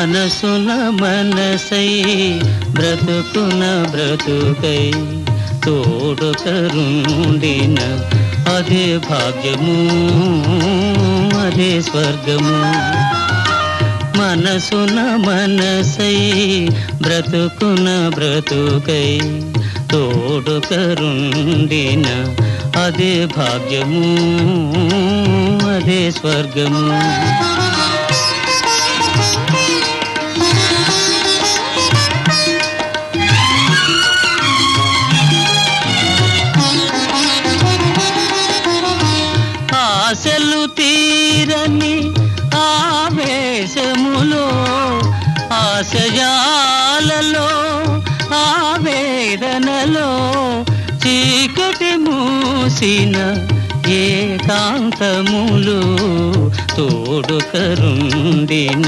మనసున మనసై బ్రతుకున బ్రతుకై తోడు కరుండిన అదే భాగ్యము, అదే స్వర్గము. మనసున మనసై బ్రతుకున బ్రతుకై తోడు కరుండిన అదే భాగ్యము, అదే స్వర్గము. ఆశలు తీరని ఆవేశములో, ఆశయాలలో, ఆవేదనలో చీకటి మూసిన ఏకాంతములు తోడు కరుండిన